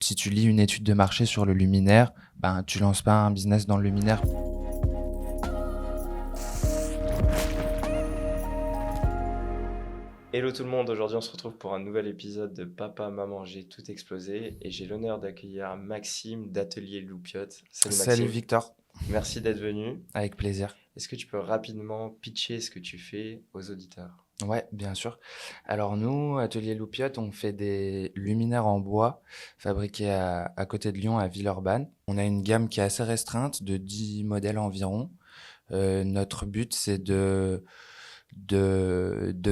si tu lis une étude de marché sur le luminaire, ben, tu lances pas un business dans le luminaire. Hello tout le monde, aujourd'hui on se retrouve pour un nouvel épisode de Papa, Maman, j'ai tout explosé et j'ai l'honneur d'accueillir Maxime d'Atelier Loupiote. Salut Salut Maxime, Victor, merci d'être venu. avec plaisir. Est-ce que tu peux rapidement pitcher ce que tu fais aux auditeurs? Ouais, bien sûr. Alors nous, Atelier Loupiote, on fait des luminaires en bois fabriqués à côté de Lyon, à Villeurbanne. On a une gamme qui est assez restreinte, de 10 modèles environ. Notre but, c'est de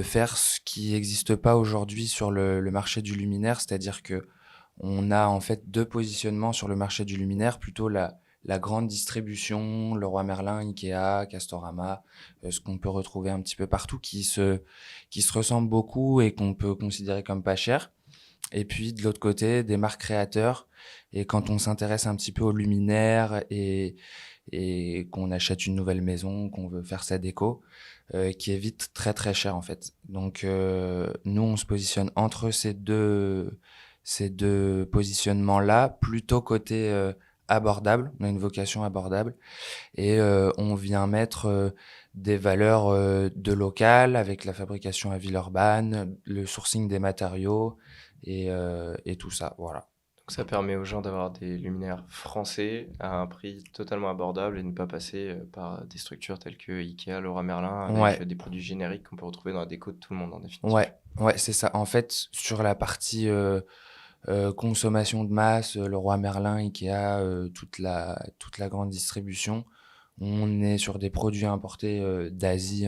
faire ce qui n'existe pas aujourd'hui sur le marché du luminaire, c'est-à-dire que on a en fait deux positionnements sur le marché du luminaire, plutôt la grande distribution, Leroy Merlin, Ikea, Castorama, ce qu'on peut retrouver un petit peu partout, qui se ressemblent beaucoup et qu'on peut considérer comme pas cher. Et puis de l'autre côté, des marques créateurs. Et quand on s'intéresse un petit peu aux luminaires et qu'on achète une nouvelle maison, qu'on veut faire sa déco, qui est vite très très cher en fait. Donc nous, on se positionne entre ces deux positionnements-là, plutôt côté abordable. On a une vocation abordable et on vient mettre des valeurs de local avec la fabrication à Villeurbanne, le sourcing des matériaux et tout ça. Voilà. Donc ça permet aux gens d'avoir des luminaires français à un prix totalement abordable et de ne pas passer par des structures telles que Ikea, Leroy Merlin avec Ouais, des produits génériques qu'on peut retrouver dans la déco de tout le monde en ouais, définitive. ouais, c'est ça. En fait, sur la partie consommation de masse, Leroy Merlin, Ikea, toute la grande distribution. On est sur des produits importés d'Asie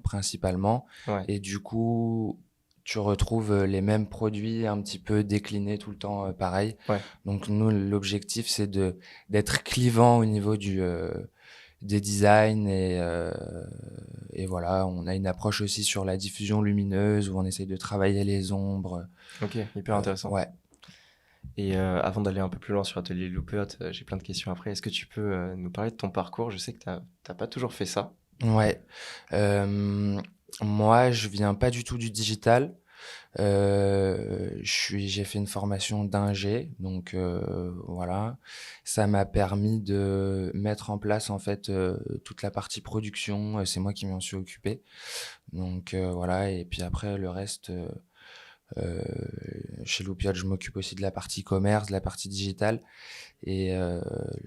principalement. Ouais, Et du coup, tu retrouves les mêmes produits un petit peu déclinés tout le temps pareil. ouais. Donc nous, l'objectif, c'est d'être clivant au niveau des designs et voilà, on a une approche aussi sur la diffusion lumineuse où on essaye de travailler les ombres. Ok, hyper intéressant. Ouais. Et avant d'aller un peu plus loin sur Atelier Loupiote, j'ai plein de questions après. Est-ce que tu peux nous parler de ton parcours? Je sais que t'as pas toujours fait ça. Ouais. Euh, Moi, je viens pas du tout du digital. J'ai fait une formation d'ingé, donc voilà. Ça m'a permis de mettre en place en fait toute la partie production. C'est moi qui m'en suis occupé. Donc voilà. Et puis après le reste, euh, chez Loupiote, je m'occupe aussi de la partie commerce, de la partie digitale, et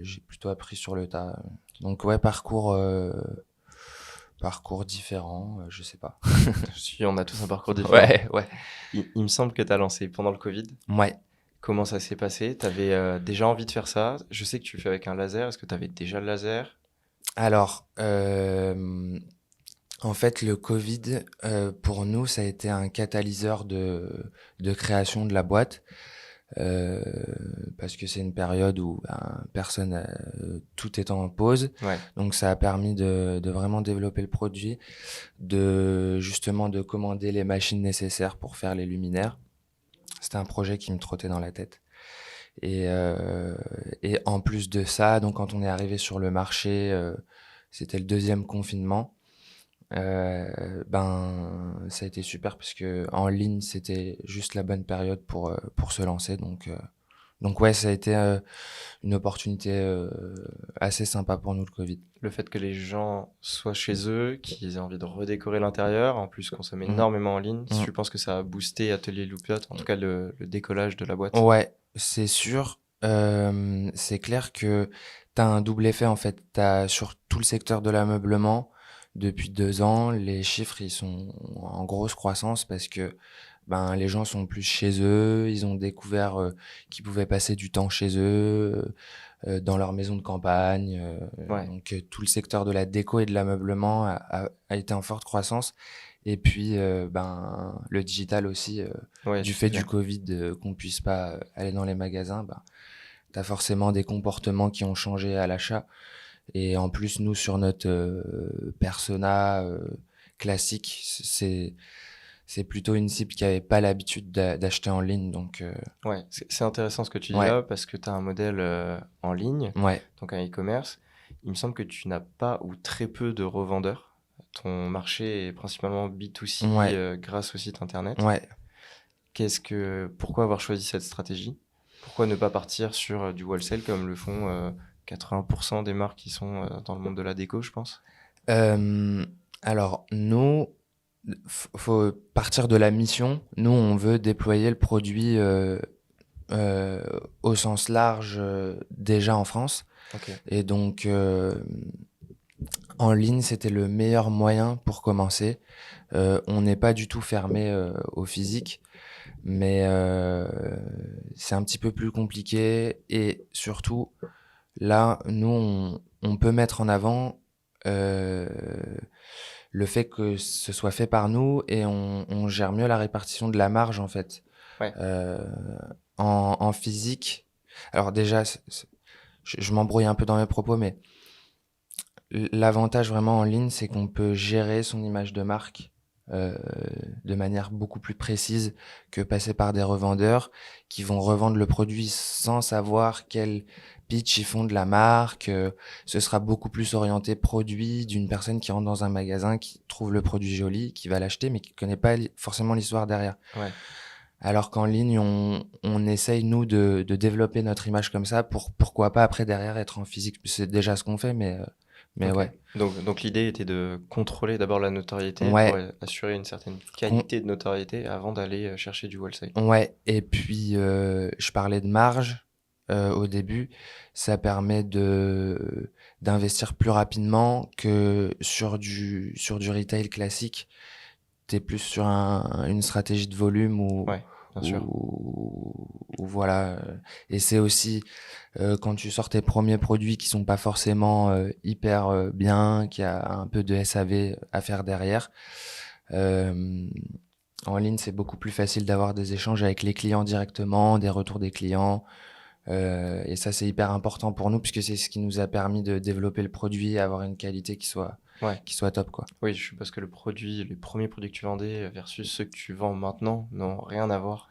j'ai plutôt appris sur le tas. Donc ouais, parcours différent, je sais pas. On a tous un parcours différent. Ouais, ouais, Il me semble que tu as lancé pendant le Covid. ouais. Comment ça s'est passé? Tu avais déjà envie de faire ça? Je sais que tu le fais avec un laser. Est-ce que tu avais déjà le laser? Alors, en fait, le Covid, pour nous, ça a été un catalyseur de création de la boîte, euh, parce que c'est une période où ben, tout est en pause. Ouais, Donc, ça a permis de vraiment développer le produit, justement de commander les machines nécessaires pour faire les luminaires. C'était un projet qui me trottait dans la tête. Et en plus de ça, donc quand on est arrivé sur le marché, c'était le deuxième confinement. Ben, ça a été super parce que en ligne, c'était juste la bonne période pour se lancer. Donc ouais, ça a été une opportunité assez sympa pour nous, le Covid. le fait que les gens soient chez eux, qu'ils aient envie de redécorer l'intérieur, en plus consommer Mm, énormément en ligne, mm. je pense que ça a boosté Atelier Loupiote, en tout cas le décollage de la boîte. Ouais, c'est sûr. C'est clair que t'as un double effet en fait. T'as sur tout le secteur de l'ameublement depuis 2 ans, les chiffres ils sont en grosse croissance parce que ben les gens sont plus chez eux, ils ont découvert qu'ils pouvaient passer du temps chez eux, dans leur maison de campagne. Ouais, Donc tout le secteur de la déco et de l'ameublement a été en forte croissance. Et puis ben le digital aussi, ouais, du tout fait à du fait. Covid, qu'on puisse pas aller dans les magasins, ben t'as forcément des comportements qui ont changé à l'achat. Et en plus nous sur notre persona classique, c'est plutôt une cible qui avait pas l'habitude d'acheter en ligne. Donc Ouais, c'est intéressant ce que tu dis ouais, là parce que tu as un modèle en ligne, ouais, donc un e-commerce. Il me semble que tu n'as pas ou très peu de revendeurs. Ton marché est principalement B2C ouais, grâce au site internet. ouais. Pourquoi avoir choisi cette stratégie? Pourquoi ne pas partir sur du wholesale comme le font 80% des marques qui sont dans le monde de la déco, je pense? Euh, alors, nous, faut partir de la mission. Nous, on veut déployer le produit euh, au sens large déjà en France. Ok, Et donc, en ligne, c'était le meilleur moyen pour commencer. On n'est pas du tout fermé au physique, mais c'est un petit peu plus compliqué. Et surtout, là, nous, on peut mettre en avant euh, le fait que ce soit fait par nous et on gère mieux la répartition de la marge, en fait. ouais, Euh, en physique, alors déjà, je m'embrouille un peu dans mes propos, mais l'avantage vraiment en ligne, c'est qu'on peut gérer son image de marque euh, de manière beaucoup plus précise que passer par des revendeurs qui vont revendre le produit sans savoir quel pitch ils font de la marque. Ce sera beaucoup plus orienté produit d'une personne qui rentre dans un magasin, qui trouve le produit joli, qui va l'acheter, mais qui connaît pas forcément l'histoire derrière. ouais. Alors qu'en ligne, on essaye, nous, de développer notre image comme ça pour pourquoi pas après derrière être en physique. C'est déjà ce qu'on fait, mais Ok. ouais. Donc l'idée était de contrôler d'abord la notoriété pour Ouais, assurer une certaine con- qualité de notoriété avant d'aller chercher du wholesale. ouais. Et puis, je parlais de marge au début. Ça permet d'investir plus rapidement que sur du retail classique. T'es plus sur une stratégie de volume Ouais, bien sûr. ou voilà. Et c'est aussi quand tu sors tes premiers produits qui sont pas forcément hyper bien, qu'il y a un peu de SAV à faire derrière. Euh, En ligne, c'est beaucoup plus facile d'avoir des échanges avec les clients directement, des retours des clients. Et ça, c'est hyper important pour nous puisque c'est ce qui nous a permis de développer le produit et avoir une qualité Ouais. qui soit top, quoi. Oui, je suppose que les premiers produits que tu vendais versus ceux que tu vends maintenant n'ont rien à voir.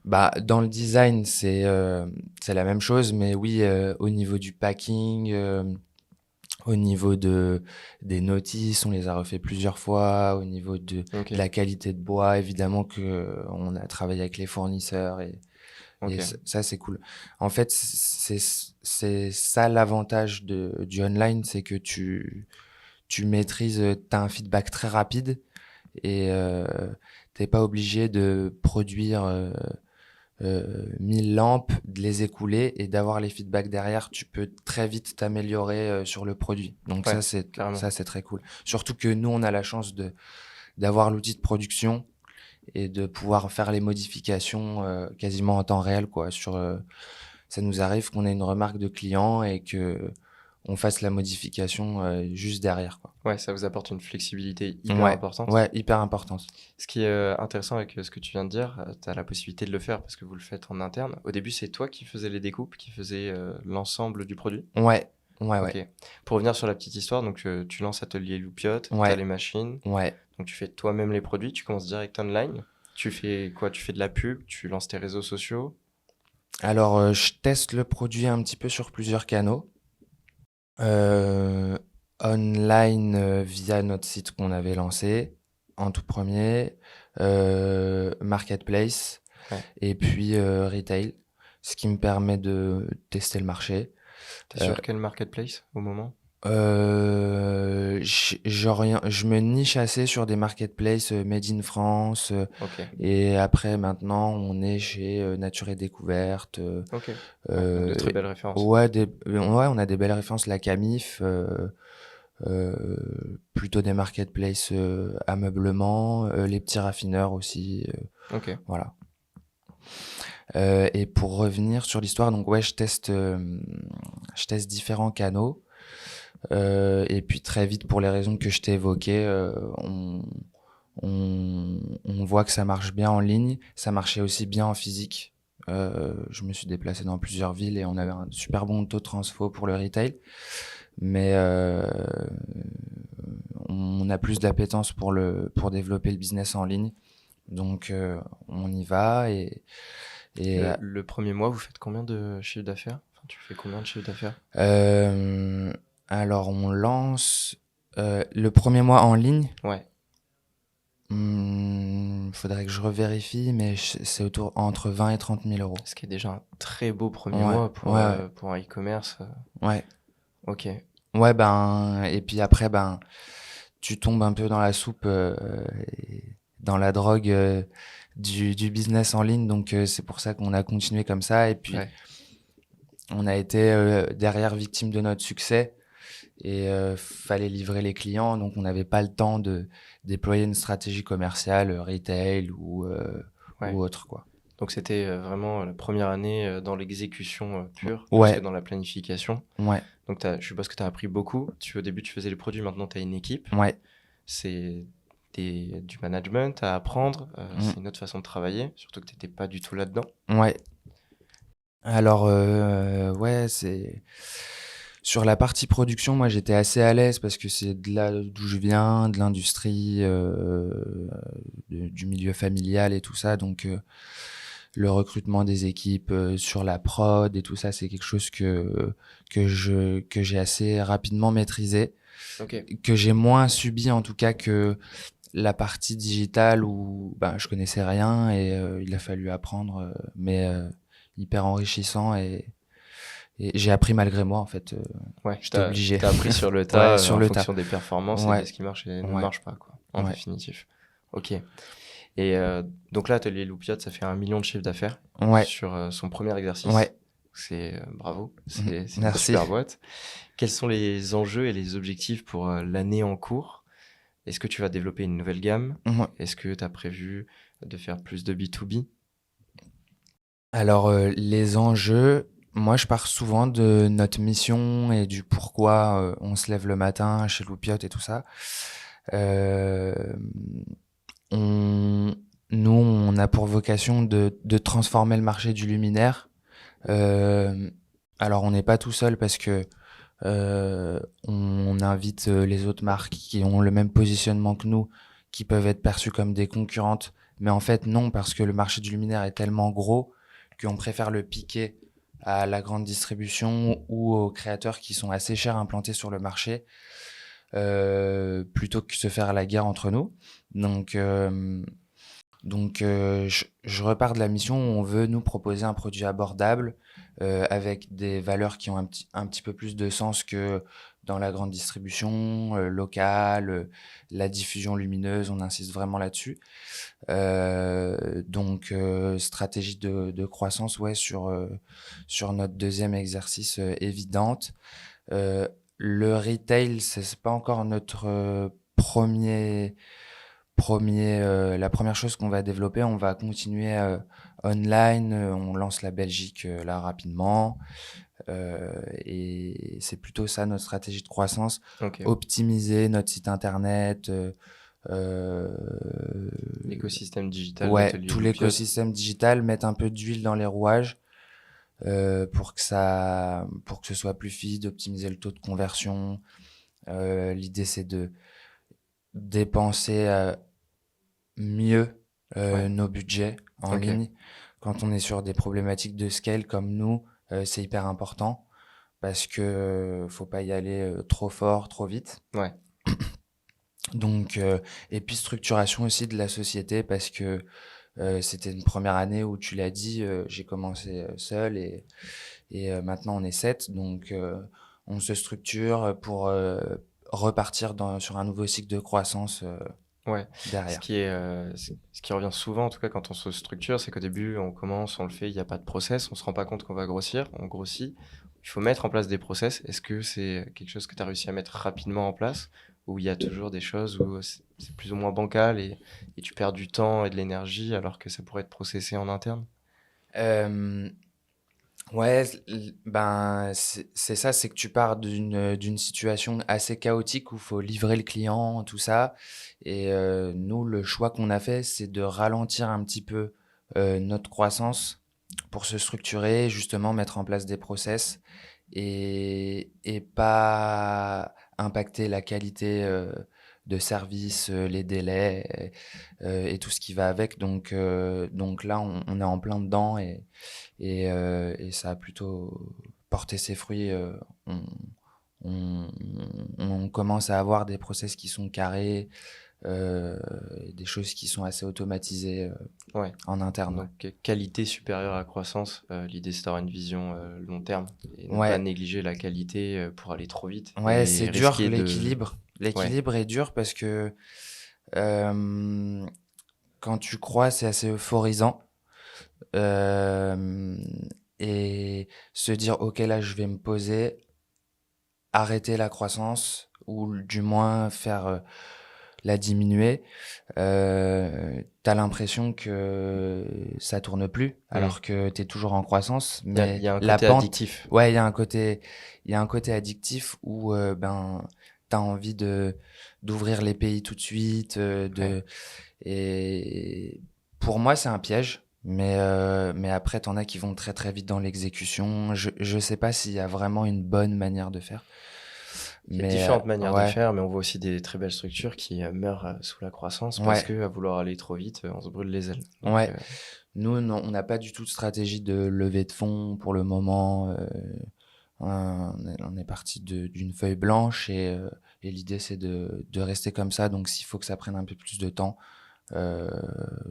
Bah, dans le design, c'est la même chose, mais oui, au niveau du packing, au niveau des notices, on les a refait plusieurs fois. Au niveau Ok, de la qualité de bois, évidemment que on a travaillé avec les fournisseurs et ok. ça, c'est cool. En fait, c'est ça l'avantage du online, c'est que tu maîtrises, t'as un feedback très rapide et t'es pas obligé de produire 1000 lampes, de les écouler et d'avoir les feedbacks derrière. Tu peux très vite t'améliorer sur le produit. Donc Ouais, carrément. ça, c'est très cool. Surtout que nous, on a la chance d'avoir l'outil de production et de pouvoir faire les modifications quasiment en temps réel, quoi. Ça nous arrive qu'on ait une remarque de client et que on fasse la modification juste derrière, quoi. Ouais, ça vous apporte une flexibilité hyper Ouais, importante. ouais, hyper importante. Ce qui est intéressant avec ce que tu viens de dire, tu as la possibilité de le faire parce que vous le faites en interne. Au début, c'est toi qui faisais les découpes, qui faisais l'ensemble du produit. Ouais, ouais, Ok. ouais, Pour revenir sur la petite histoire, donc tu lances Atelier Loupiote, tu as ouais, les machines, ouais. donc tu fais toi-même les produits, tu commences direct online. Tu fais quoi? Tu fais de la pub, tu lances tes réseaux sociaux. Alors, je teste le produit un petit peu sur plusieurs canaux. Euh, Online via notre site qu'on avait lancé en tout premier, marketplace Ouais. et puis retail, ce qui me permet de tester le marché. T'es Euh, sur quel marketplace au moment? je me niche assez sur des marketplaces made in France Ok. et après maintenant on est chez Nature et Découverte. Ok. Ouais, donc de Euh, très belles références. ouais, ouais, on a des belles références, la Camif. Euh, Plutôt des marketplaces ameublement, les petits raffineurs aussi, Ok. voilà. Et pour revenir sur l'histoire, donc ouais, je teste différents canaux. Et puis très vite, pour les raisons que je t'ai évoquées, on voit que ça marche bien en ligne. Ça marchait aussi bien en physique. Je me suis déplacé dans plusieurs villes et on avait un super bon taux de transfo pour le retail. Mais on a plus d'appétence pour développer le business en ligne. Donc on y va et Le premier mois, vous faites combien de chiffre d'affaires? Enfin, tu fais combien de chiffre d'affaires? euh, alors on lance le premier mois en ligne. Ouais. Faudrait que je revérifie, mais c'est autour entre 20 et 30 000 euros. Ce qui est déjà un très beau premier Ouais, mois ouais, ouais, pour un e-commerce. ouais. Ok, Ouais, ben, et puis après, ben, tu tombes un peu dans la soupe, et dans la drogue du business en ligne. Donc, c'est pour ça qu'on a continué comme ça. Et puis, ouais. on a été derrière victime de notre succès et fallait livrer les clients. Donc, on n'avait pas le temps de déployer une stratégie commerciale, retail Ouais. ou autre, quoi. Donc c'était vraiment la première année dans l'exécution pure, plus que Ouais, dans la planification. ouais, Donc je suppose que tu as appris beaucoup. Au début, tu faisais les produits, maintenant tu as une équipe. ouais. C'est du management à apprendre. Mm, C'est une autre façon de travailler, surtout que tu n'étais pas du tout là-dedans. ouais. Alors, ouais, c'est sur la partie production, moi j'étais assez à l'aise parce que c'est de là d'où je viens, de l'industrie, du milieu familial et tout ça. Donc, le recrutement des équipes sur la prod et tout ça, c'est quelque chose que j'ai assez rapidement maîtrisé, Ok. que j'ai moins subi en tout cas que la partie digitale où ben, je connaissais rien et il a fallu apprendre, mais hyper enrichissant et j'ai appris malgré moi en fait. Ouais, J'étais obligé. t'as appris sur le Ouais, tas sur en le tas. fonction des performances et de Ouais, ce qui marche et ne ouais, marche pas, quoi, en ouais, définitif. Ok. Et donc là, Atelier Loupiote, ça fait 1 million de chiffre d'affaires ouais, sur son premier exercice. ouais. C'est bravo, Mhm. c'est une Merci. super boîte. Quels sont les enjeux et les objectifs pour l'année en cours? Est-ce que tu vas développer une nouvelle gamme? Ouais. Est-ce que tu as prévu de faire plus de B2B? Alors les enjeux, moi je pars souvent de notre mission et du pourquoi on se lève le matin chez Loupiote et tout ça. Euh, on, Nous, on a pour vocation de transformer le marché du luminaire. Euh, alors, on n'est pas tout seul parce que on invite les autres marques qui ont le même positionnement que nous, qui peuvent être perçues comme des concurrentes. Mais en fait, non, parce que le marché du luminaire est tellement gros qu'on préfère le piquer à la grande distribution ou aux créateurs qui sont assez chers implantés sur le marché, plutôt que se faire la guerre entre nous. Donc, je repars de la mission où on veut nous proposer un produit abordable avec des valeurs qui ont un petit peu plus de sens que dans la grande distribution locale, la diffusion lumineuse, on insiste vraiment là-dessus. Stratégie de croissance, ouais, sur notre deuxième exercice évidente. Le retail, c'est pas encore notre la première chose qu'on va développer. On va continuer online. On lance la Belgique là rapidement. Et c'est plutôt ça notre stratégie de croissance. Ok. Optimiser notre site internet. Euh, L'écosystème digital ouais, d'Atelier tout Loupiote. l'écosystème digital, mettre un peu d'huile dans les rouages pour que ce soit plus fluide, optimiser le taux de conversion. L'idée, c'est de dépenser mieux Ouais. nos budgets en Ok. ligne. Quand on est sur des problématiques de scale comme nous, c'est hyper important parce que faut pas y aller trop fort, trop vite. Ouais. Donc, et puis structuration aussi de la société parce que c'était une première année où tu l'as dit, j'ai commencé seul et maintenant on est 7, donc on se structure pour repartir sur un nouveau cycle de croissance Ouais, derrière. ce qui revient souvent, en tout cas quand on se structure, c'est qu'au début, on commence, on le fait, il n'y a pas de process, on se rend pas compte qu'on va grossir, on grossit. Il faut mettre en place des process. Est-ce que c'est quelque chose que tu as réussi à mettre rapidement en place, ou il y a toujours des choses où c'est plus ou moins bancal et tu perds du temps et de l'énergie alors que ça pourrait être processé en interne? Euh, Ouais, ben c'est ça, c'est que tu pars d'une situation assez chaotique où faut livrer le client, tout ça. Et nous, le choix qu'on a fait, c'est de ralentir un petit peu notre croissance pour se structurer, justement mettre en place des process et pas impacter la qualité de service, les délais et tout ce qui va avec. Donc là, on est en plein dedans et ça a plutôt porté ses fruits. On, on commence à avoir des process qui sont carrés, des choses qui sont assez automatisées Ouais. en interne. Ouais. Donc, qualité supérieure à croissance. L'idée, c'est d'avoir une vision long terme et ne pas Ouais, négliger la qualité pour aller trop vite ouais, et c'est dur risquer de... l'équilibre. Ouais, L'équilibre est dur parce que euh, quand tu crois, c'est assez euphorisant. Euh, et se dire, OK, là, je vais me poser, arrêter la croissance ou du moins faire la diminuer. T'as l'impression que ça tourne plus Hmm. alors que t'es toujours en croissance, Il mais y a un la côté pente, addictif. ouais, il y a un côté addictif où ben t'as envie de d'ouvrir les pays tout de suite, Ouais. et pour moi c'est un piège. Mais après, t'en as qui vont très très vite dans l'exécution. Je sais pas s'il y a vraiment une bonne manière de faire. Il y a Mais différentes manières de ouais, faire, mais on voit aussi des très belles structures qui meurent sous la croissance parce ouais, que à vouloir aller trop vite, on se brûle les ailes. Donc, ouais. Nous, non, on n'a pas du tout de stratégie de levée de fonds pour le moment. On est parti d'une feuille blanche et l'idée c'est de rester comme ça. Donc s'il faut que ça prenne un peu plus de temps, euh,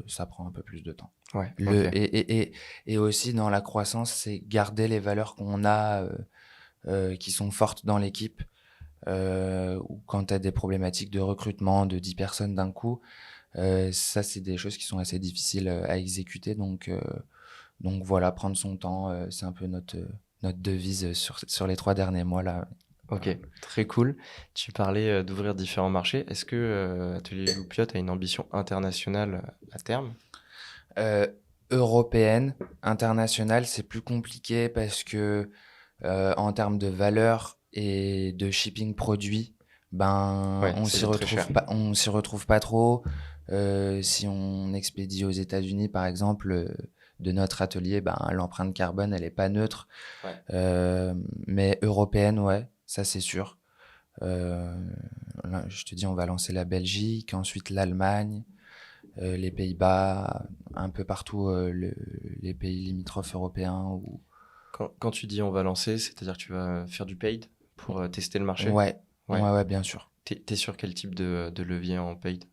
ça prend un peu plus de temps. ouais, Le, ok. et aussi dans la croissance, c'est garder les valeurs qu'on a qui sont fortes dans l'équipe. Ou quand tu as des problématiques de recrutement de 10 personnes d'un coup, ça c'est des choses qui sont assez difficiles à exécuter. Donc voilà, prendre son temps, c'est un peu notre devise sur les 3 derniers mois là. Ok, Voilà. très cool. Tu parlais d'ouvrir différents marchés. Est-ce que Atelier Loupiote a une ambition internationale à terme? Euh, Européenne, internationale, c'est plus compliqué parce que en termes de valeur et de shipping produit, ben Ouais, c'est très cher. on s'y retrouve pas trop. Si on expédie aux États-Unis par exemple, de notre atelier, ben l'empreinte carbone elle est pas neutre. Ouais. Euh, mais européenne, ouais, ça c'est sûr. Euh, Là, je te dis, on va lancer la Belgique, ensuite l'Allemagne, les Pays-Bas, un peu partout les pays limitrophes européens. Quand tu dis on va lancer, c'est-à-dire que tu vas faire du paid pour tester le marché? Ouais, Ouais. ouais, ouais, bien sûr. T'es sur quel type de levier en paid?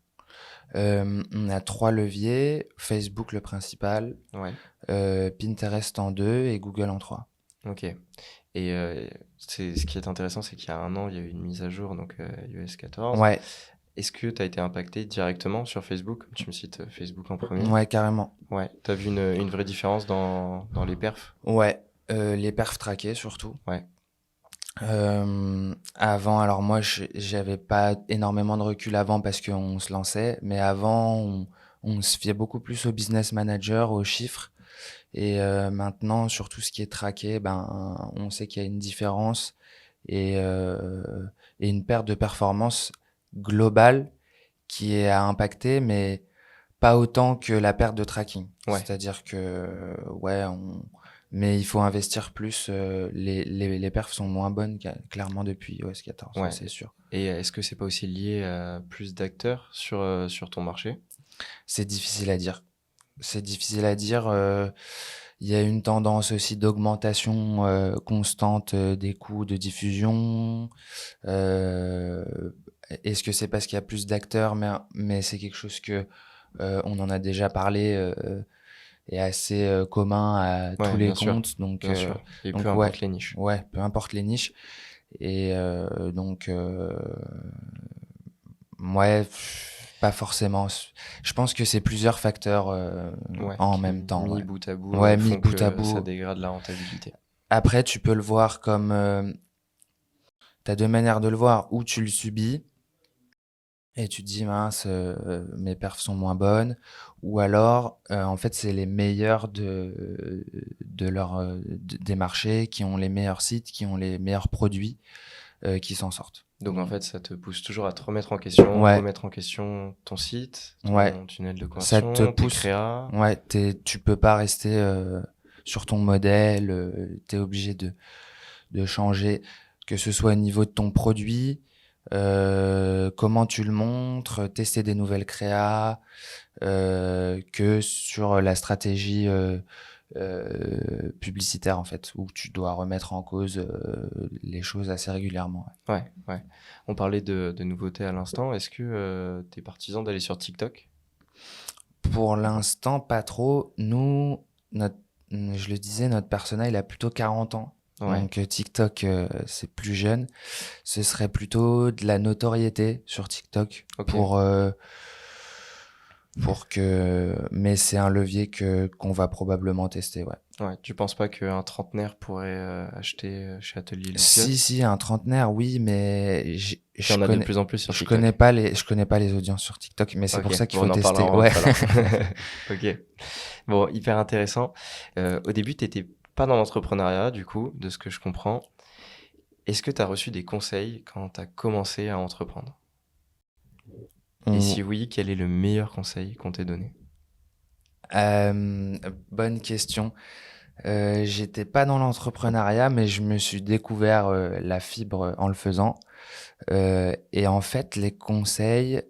On a 3 leviers, Facebook le principal, Ouais, Pinterest en 2 et Google en 3. ok. Et ce qui est intéressant, c'est qu'il y a un an, il y a eu une mise à jour, donc iOS 14. Ouais, Est-ce que tu as été impacté directement sur Facebook? Tu me cites Facebook en premier. ouais, carrément. Ouais, t'as vu une vraie différence dans les perfs? Ouais, les perfs traqués surtout. Ouais, Avant, alors moi, j'avais pas énormément de recul avant parce qu'on se lançait, mais avant, on se fiait beaucoup plus au business manager, aux chiffres. Et maintenant, sur tout ce qui est traqué, ben, on sait qu'il y a une différence et, euh, et une perte de performance globale qui est à impacter, mais pas autant que la perte de tracking. ouais, C'est-à-dire que, ouais, mais il faut investir plus. Les perfs sont moins bonnes clairement depuis iOS 14, ça ouais. c'est sûr. Et est-ce que c'est pas aussi lié à plus d'acteurs sur ton marché? C'est difficile à dire. C'est difficile à dire. Il y a une tendance aussi d'augmentation constante des coûts de diffusion. Euh, Est-ce que c'est parce qu'il y a plus d'acteurs, mais c'est quelque chose que on en a déjà parlé est assez commun à tous Ouais, les bien sûr, comptes. bien sûr. Et peu Ouais, importe les niches. ouais, peu importe les niches. Et ouais, pas forcément. Je pense que c'est plusieurs facteurs Ouais, en qui même temps. mis Ouais, bout à bout ouais, mis font bout à que ça bout. dégrade la rentabilité. Après, tu peux le voir comme t'as 2 manières de le voir. Ou tu le subis et tu te dis mince, mes perfs sont moins bonnes, ou alors en fait c'est les meilleurs des marchés qui ont les meilleurs sites, qui ont les meilleurs produits qui s'en sortent. Donc en fait, ça te pousse toujours à te remettre en question, Ouais, remettre en question ton site, ouais, ton tunnel de ça te conversion, tes pousse. créas. Ouais, tu peux pas rester sur ton modèle. T'es obligé de changer, que ce soit au niveau de ton produit, comment tu le montres, tester des nouvelles créas, que sur la stratégie publicitaire en fait, où tu dois remettre en cause les choses assez régulièrement. Ouais, ouais. On parlait de nouveautés à l'instant. Est-ce que tu es partisan d'aller sur TikTok? Pour l'instant, pas trop. Nous, je le disais, notre persona, il a plutôt 40 ans. Ouais, Donc TikTok, c'est plus jeune. Ce serait plutôt de la notoriété sur TikTok ok. pour que, mais c'est un levier qu'on va probablement tester, ouais. Ouais, tu penses pas qu'un trentenaire pourrait acheter chez Atelier Si, Loupiote? si, un trentenaire, oui, mais Il y en a de plus en plus sur TikTok. je connais pas les audiences sur TikTok, mais c'est Ok, pour ça qu'il bon, faut on en tester. parlera en Ouais. off alors. Ok. Bon, hyper intéressant. Au début, t'étais pas dans l'entrepreneuriat, du coup, de ce que je comprends. Est-ce que tu as reçu des conseils quand tu as commencé à entreprendre? Et On- si oui, quel est le meilleur conseil qu'on t'ait donné? Bonne question. J'étais pas dans l'entrepreneuriat, mais je me suis découvert la fibre en le faisant. Et en fait, les conseils,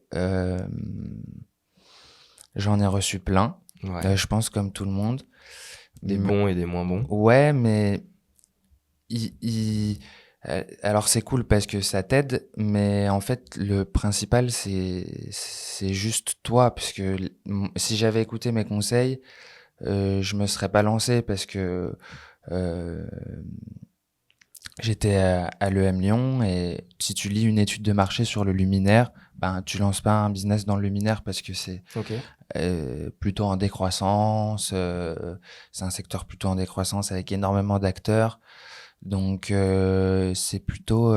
j'en ai reçu plein. Ouais. Je pense comme tout le monde. Des M- bons et des moins bons. Ouais, mais il, il- alors c'est cool parce que ça t'aide, mais en fait le principal c'est juste toi, puisque si j'avais écouté mes conseils, je me serais pas lancé parce que euh, j'étais à l'EM Lyon et si tu lis une étude de marché sur le luminaire, ben tu lances pas un business dans le luminaire parce que c'est Ok. plutôt en décroissance, c'est un secteur plutôt en décroissance avec énormément d'acteurs. Donc c'est plutôt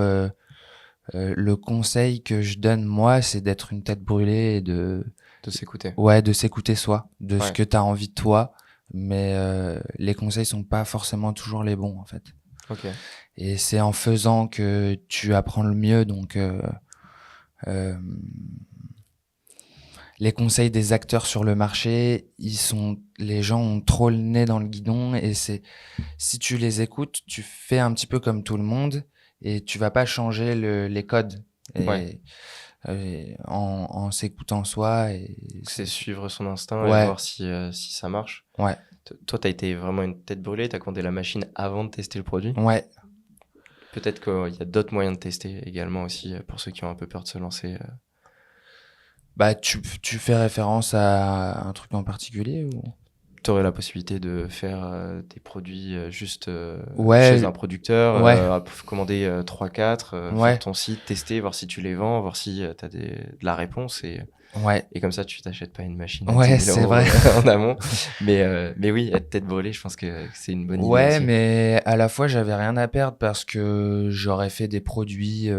le conseil que je donne moi, c'est d'être une tête brûlée et De s'écouter. ouais, de s'écouter soi, de ce Ouais. que tu as envie de toi, mais les conseils sont pas forcément toujours les bons en fait. Ok. Et c'est en faisant que tu apprends le mieux, donc euh, les conseils des acteurs sur le marché, les gens ont trop le nez dans le guidon et si tu les écoutes, tu fais un petit peu comme tout le monde et tu vas pas changer les codes Ouais. en s'écoutant soi et C'est suivre son instinct et ouais, voir si ça marche. ouais, Toi, t'as été vraiment une tête brûlée, t'as commandé la machine avant de tester le produit. ouais. Peut-être qu'il y a d'autres moyens de tester également aussi pour ceux qui ont un peu peur de se lancer. Bah tu fais référence à un truc en particulier ou? T'aurais la possibilité de faire des produits juste chez Ouais, un producteur, ouais, commander 3-4, faire ouais, ton site, tester, voir si tu les vends, voir si tu as de la réponse. ouais, Et comme ça, tu t'achètes pas une machine à dix ouais, mille c'est euros vrai. en amont. Mais oui, être tête brûlée, je pense que c'est une bonne idée Ouais, aussi. mais à la fois, j'avais rien à perdre parce que j'aurais fait des produits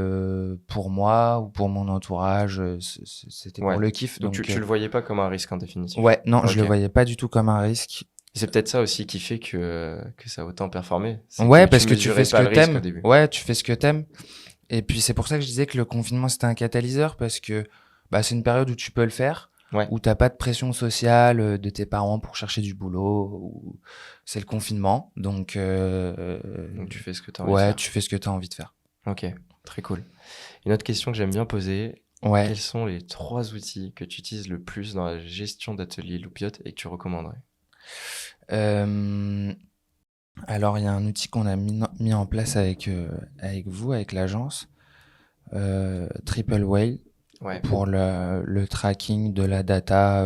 pour moi ou pour mon entourage. C'était pour Ouais. le kiff. Donc Donc, tu le voyais pas comme un risque en définitive. ouais, non, je Ok. le voyais pas du tout comme un risque. C'est peut-être ça aussi qui fait que ça a autant performé. C'est que Ouais, tu parce que tu fais mesurais ce pas que le risque au t'aimes. début. Ouais, tu fais ce que t'aimes. Et puis, c'est pour ça que je disais que le confinement, c'était un catalyseur parce que bah, c'est une période où tu peux le faire, Ouais. où t'as pas de pression sociale de tes parents pour chercher du boulot. C'est le confinement. Donc, Donc tu fais ce que tu as envie de ouais, faire. tu fais ce que t'as envie de faire. Ok, très cool. Une autre question que j'aime bien poser, Ouais. quels sont les 3 outils que tu utilises le plus dans la gestion d'atelier Loupiote et que tu recommanderais? Euh, Alors, il y a un outil qu'on a mis en place avec vous, avec l'agence, Triple Whale, Ouais, pour le tracking de la data.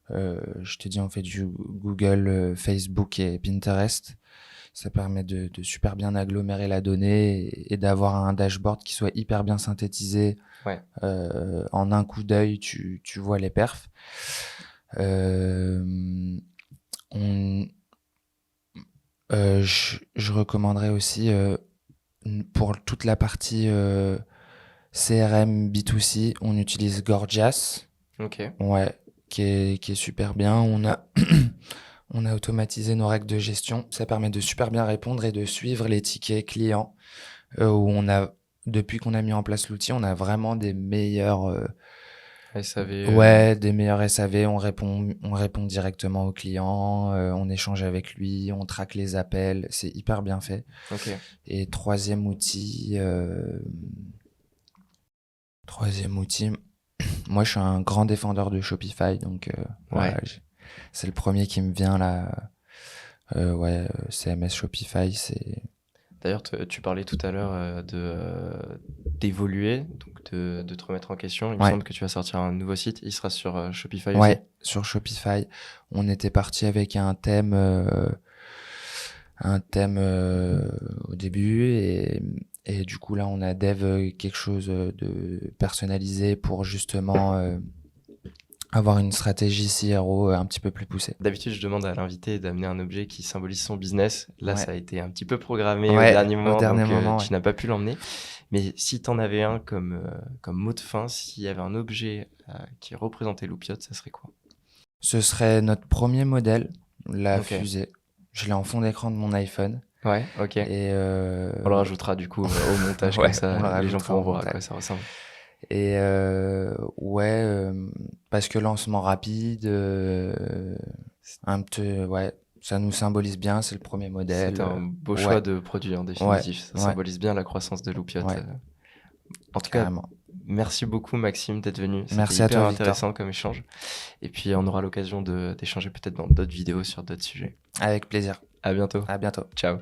Je te dis, on fait du Google, Facebook et Pinterest. Ça permet de super bien agglomérer la donnée et d'avoir un dashboard qui soit hyper bien synthétisé. ouais, En un coup d'œil, tu vois les perfs. Euh, on, je recommanderais aussi pour toute la partie CRM B2C, on utilise Gorgias, ok. ouais, qui est super bien. On a automatisé nos règles de gestion. Ça permet de super bien répondre et de suivre les tickets clients. Où depuis qu'on a mis en place l'outil, on a vraiment des meilleurs, SAV, ouais, des meilleurs SAV. On répond directement au client, on échange avec lui, on traque les appels. C'est hyper bien fait. ok. Et troisième outil, moi je suis un grand défendeur de Shopify, donc voilà, Ouais, c'est le premier qui me vient là. Ouais, CMS Shopify, c'est... D'ailleurs, tu parlais tout à l'heure d'évoluer, donc de te remettre en question. Il me Ouais. semble que tu vas sortir un nouveau site. Il sera sur Shopify aussi. Ouais, sur Shopify. On était parti avec un thème au début et du coup là on a dev quelque chose de personnalisé pour justement avoir une stratégie CRO un petit peu plus poussée. D'habitude, je demande à l'invité d'amener un objet qui symbolise son business. Là, Ouais. ça a été un petit peu programmé au Ouais, dernier au moment, dernier donc moment, tu ouais. n'as pas pu l'emmener. Mais si tu en avais un comme mot de fin, s'il y avait un objet qui représentait Loopiote, ça serait quoi? Ce serait notre premier modèle, la Ok. fusée. Je l'ai en fond d'écran de mon iPhone. Ouais, ok. Et On le rajoutera du coup au montage, ouais, comme ça on le les gens rajoutera pourront au voir à montage. quoi ça ressemble. Et ouais, parce que lancement rapide, ouais, ça nous symbolise bien, c'est le premier modèle. C'est un beau Ouais, choix de produit en ouais, définitif. Ça ouais, symbolise bien la croissance de Loopiote. ouais, En tout cas, carrément. merci beaucoup Maxime d'être venu. C'était Merci à hyper toi, Victor. intéressant comme échange. Et puis on aura l'occasion d'échanger peut-être dans d'autres vidéos sur d'autres sujets. Avec plaisir. À bientôt. À bientôt. Ciao.